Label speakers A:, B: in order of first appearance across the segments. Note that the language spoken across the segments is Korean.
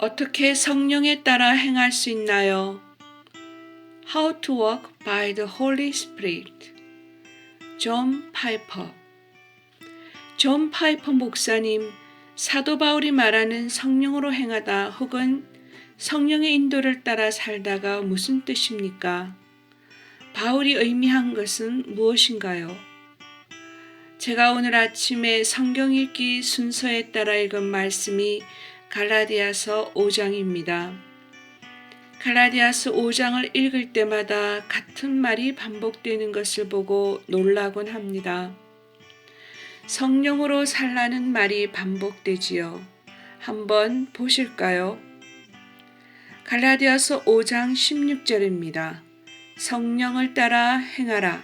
A: 어떻게 성령에 따라 행할 수 있나요? How to walk by the Holy Spirit. 존 파이퍼. 존 파이퍼 목사님, 사도 바울이 말하는 성령으로 행하다 혹은 성령의 인도를 따라 살다가 무슨 뜻입니까? 바울이 의미한 것은 무엇인가요? 제가 오늘 아침에 성경 읽기 순서에 따라 읽은 말씀이 갈라디아서 5장입니다. 갈라디아서 5장을 읽을 때마다 같은 말이 반복되는 것을 보고 놀라곤 합니다. 성령으로 살라는 말이 반복되지요. 한번 보실까요? 갈라디아서 5장 16절입니다. 성령을 따라 행하라.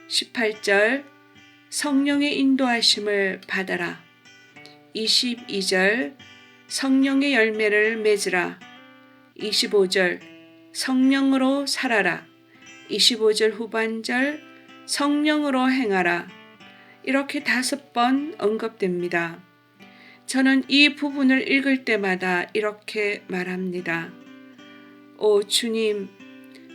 A: 18절 성령의 인도하심을 받아라. 22절 성령의 열매를 맺으라. 25절 성령으로 살아라. 25절 후반절 성령으로 행하라. 이렇게 5번 언급됩니다. 저는 이 부분을 읽을 때마다 이렇게 말합니다. 오 주님,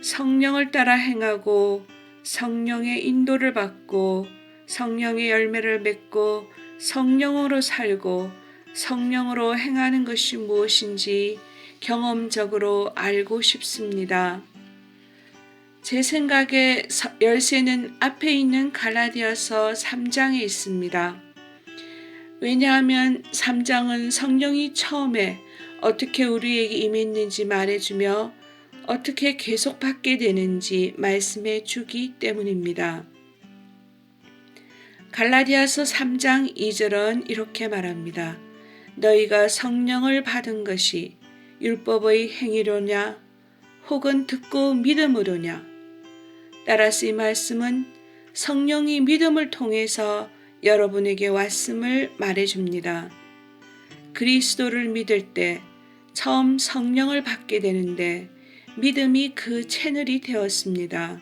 A: 성령을 따라 행하고 성령의 인도를 받고 성령의 열매를 맺고 성령으로 살고 성령으로 행하는 것이 무엇인지 경험적으로 알고 싶습니다. 제 생각에 열쇠는 앞에 있는 갈라디아서 3장에 있습니다. 왜냐하면 3장은 성령이 처음에 어떻게 우리에게 임했는지 말해주며 어떻게 계속 받게 되는지 말씀해 주기 때문입니다. 갈라디아서 3장 2절은 이렇게 말합니다. 너희가 성령을 받은 것이 율법의 행위로냐 혹은 듣고 믿음으로냐. 따라서 이 말씀은 성령이 믿음을 통해서 여러분에게 왔음을 말해줍니다. 그리스도를 믿을 때 처음 성령을 받게 되는데 믿음이 그 채널이 되었습니다.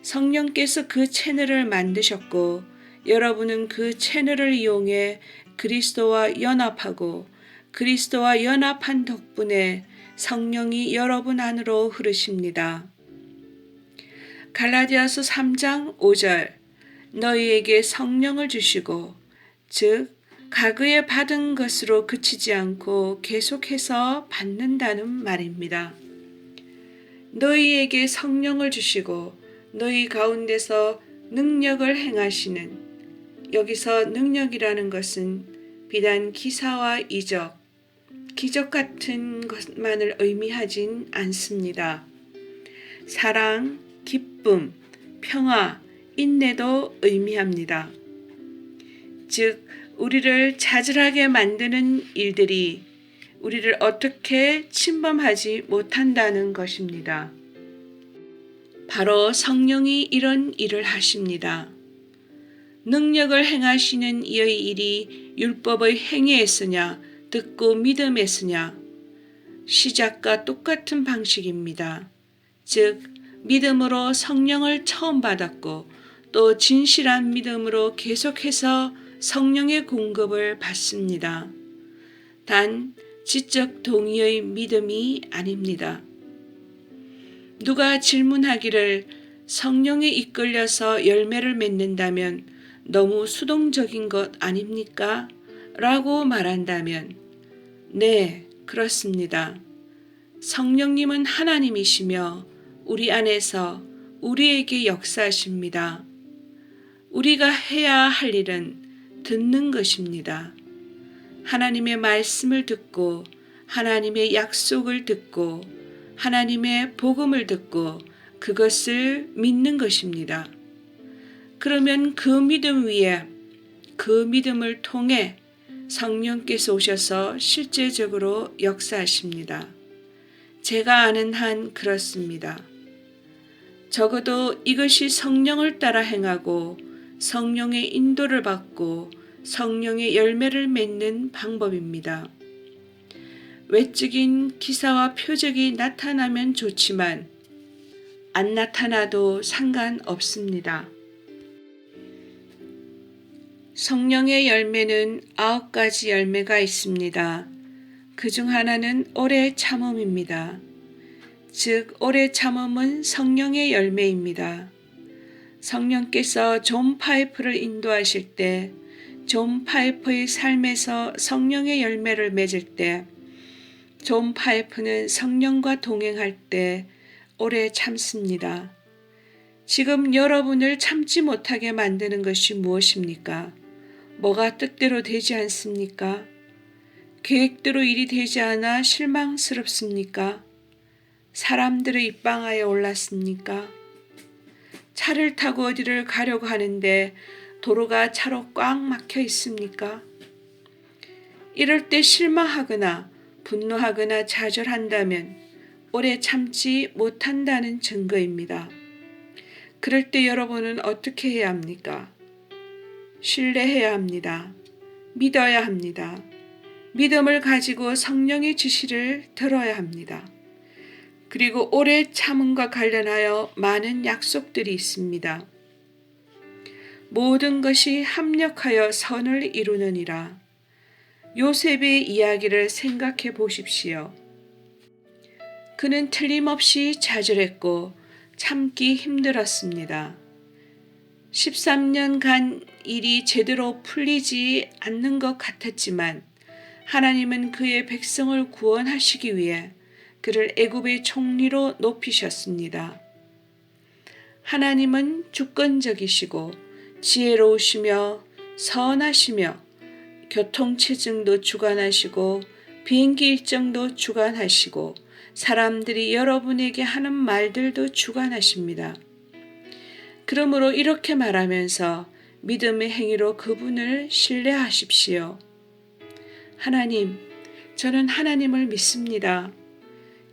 A: 성령께서 그 채널을 만드셨고 여러분은 그 채널을 이용해 그리스도와 연합하고 그리스도와 연합한 덕분에 성령이 여러분 안으로 흐르십니다. 갈라디아서 3장 5절 너희에게 성령을 주시고 즉 과거에 받은 것으로 그치지 않고 계속해서 받는다는 말입니다. 너희에게 성령을 주시고 너희 가운데서 능력을 행하시는 여기서 능력이라는 것은 비단 기사와 이적, 기적 같은 것만을 의미하진 않습니다. 사랑, 기쁨, 평화, 인내도 의미합니다. 즉, 우리를 자질하게 만드는 일들이 우리를 어떻게 침범하지 못한다는 것입니다. 바로 성령이 이런 일을 하십니다. 능력을 행하시는 이의 일이 율법의 행위에서냐 듣고 믿음에서냐 시작과 똑같은 방식입니다. 즉 믿음으로 성령을 처음 받았고 또 진실한 믿음으로 계속해서 성령의 공급을 받습니다. 단 지적 동의의 믿음이 아닙니다. 누가 질문하기를 성령에 이끌려서 열매를 맺는다면 너무 수동적인 것 아닙니까? 라고 말한다면 네, 그렇습니다. 성령님은 하나님이시며 우리 안에서 우리에게 역사하십니다. 우리가 해야 할 일은 듣는 것입니다. 하나님의 말씀을 듣고 하나님의 약속을 듣고 하나님의 복음을 듣고 그것을 믿는 것입니다. 그러면 그 믿음 위에 그 믿음을 통해 성령께서 오셔서 실제적으로 역사하십니다. 제가 아는 한 그렇습니다. 적어도 이것이 성령을 따라 행하고 성령의 인도를 받고 성령의 열매를 맺는 방법입니다. 외적인 기사와 표적이 나타나면 좋지만 안 나타나도 상관없습니다. 성령의 열매는 9가지 열매가 있습니다. 그 중 하나는 오래 참음입니다. 즉, 오래 참음은 성령의 열매입니다. 성령께서 존 파이프를 인도하실 때, 존 파이프의 삶에서 성령의 열매를 맺을 때, 존 파이프는 성령과 동행할 때 오래 참습니다. 지금 여러분을 참지 못하게 만드는 것이 무엇입니까? 뭐가 뜻대로 되지 않습니까? 계획대로 일이 되지 않아 실망스럽습니까? 사람들의 입방아에 올랐습니까? 차를 타고 어디를 가려고 하는데 도로가 차로 꽉 막혀 있습니까? 이럴 때 실망하거나 분노하거나 좌절한다면 오래 참지 못한다는 증거입니다. 그럴 때 여러분은 어떻게 해야 합니까? 신뢰해야 합니다. 믿어야 합니다. 믿음을 가지고 성령의 지시를 들어야 합니다. 그리고 오래 참음과 관련하여 많은 약속들이 있습니다. 모든 것이 합력하여 선을 이루느니라. 요셉의 이야기를 생각해 보십시오. 그는 틀림없이 좌절했고 참기 힘들었습니다. 13년간 일이 제대로 풀리지 않는 것 같았지만 하나님은 그의 백성을 구원하시기 위해 그를 애굽의 총리로 높이셨습니다. 하나님은 주권적이시고 지혜로우시며 선하시며 교통체증도 주관하시고 비행기 일정도 주관하시고 사람들이 여러분에게 하는 말들도 주관하십니다. 그러므로 이렇게 말하면서 믿음의 행위로 그분을 신뢰하십시오. 하나님, 저는 하나님을 믿습니다.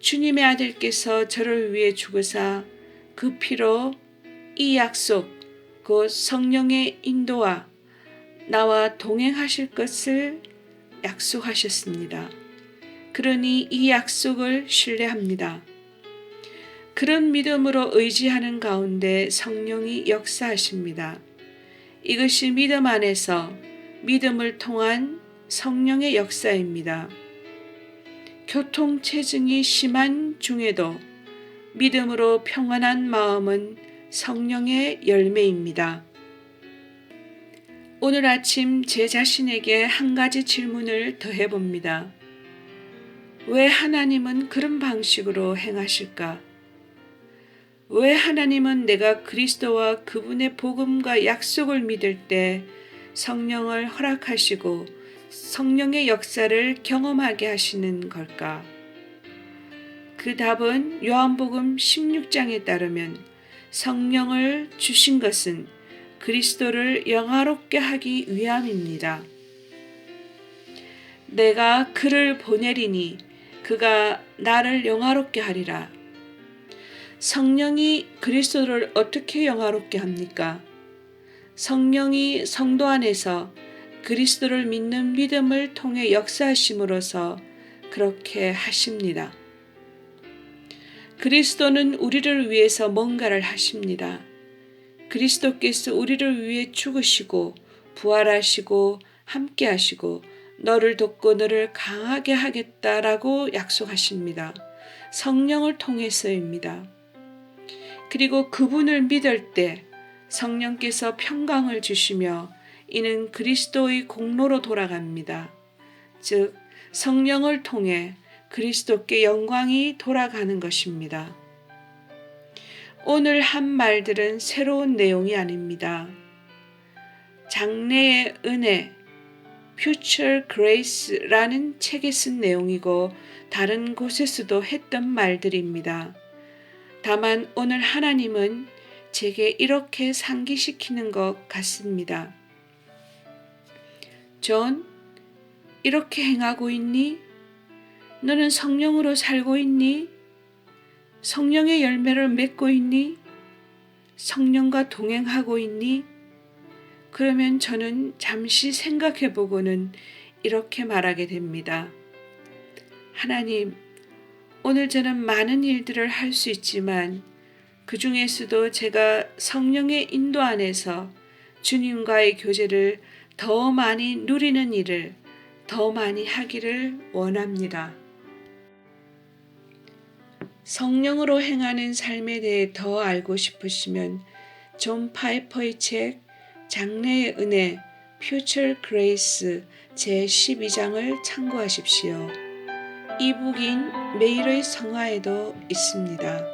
A: 주님의 아들께서 저를 위해 죽으사 그 피로 이 약속, 곧 성령의 인도와 나와 동행하실 것을 약속하셨습니다. 그러니 이 약속을 신뢰합니다. 그런 믿음으로 의지하는 가운데 성령이 역사하십니다. 이것이 믿음 안에서 믿음을 통한 성령의 역사입니다. 교통체증이 심한 중에도 믿음으로 평안한 마음은 성령의 열매입니다. 오늘 아침 제 자신에게 한 가지 질문을 더 해봅니다. 왜 하나님은 그런 방식으로 행하실까? 왜 하나님은 내가 그리스도와 그분의 복음과 약속을 믿을 때 성령을 허락하시고 성령의 역사를 경험하게 하시는 걸까? 그 답은 요한복음 16장에 따르면 성령을 주신 것은 그리스도를 영화롭게 하기 위함입니다. 내가 그를 보내리니 그가 나를 영화롭게 하리라. 성령이 그리스도를 어떻게 영화롭게 합니까? 성령이 성도 안에서 그리스도를 믿는 믿음을 통해 역사하심으로써 그렇게 하십니다. 그리스도는 우리를 위해서 뭔가를 하십니다. 그리스도께서 우리를 위해 죽으시고 부활하시고 함께하시고 너를 돕고 너를 강하게 하겠다라고 약속하십니다. 성령을 통해서입니다. 그리고 그분을 믿을 때 성령께서 평강을 주시며 이는 그리스도의 공로로 돌아갑니다. 즉 성령을 통해 그리스도께 영광이 돌아가는 것입니다. 오늘 한 말들은 새로운 내용이 아닙니다. 장래의 은혜, Future Grace라는 책에 쓴 내용이고 다른 곳에서도 했던 말들입니다. 다만 오늘 하나님은 제게 이렇게 상기시키는 것 같습니다. 존, 이렇게 행하고 있니? 너는 성령으로 살고 있니? 성령의 열매를 맺고 있니? 성령과 동행하고 있니? 그러면 저는 잠시 생각해보고는 이렇게 말하게 됩니다. 하나님, 오늘 저는 많은 일들을 할 수 있지만 그 중에서도 제가 성령의 인도 안에서 주님과의 교제를 더 많이 누리는 일을 더 많이 하기를 원합니다. 성령으로 행하는 삶에 대해 더 알고 싶으시면 존 파이퍼의 책 장래의 은혜 Future Grace 제12장을 참고하십시오. 이북인 매일의 성화에도 있습니다.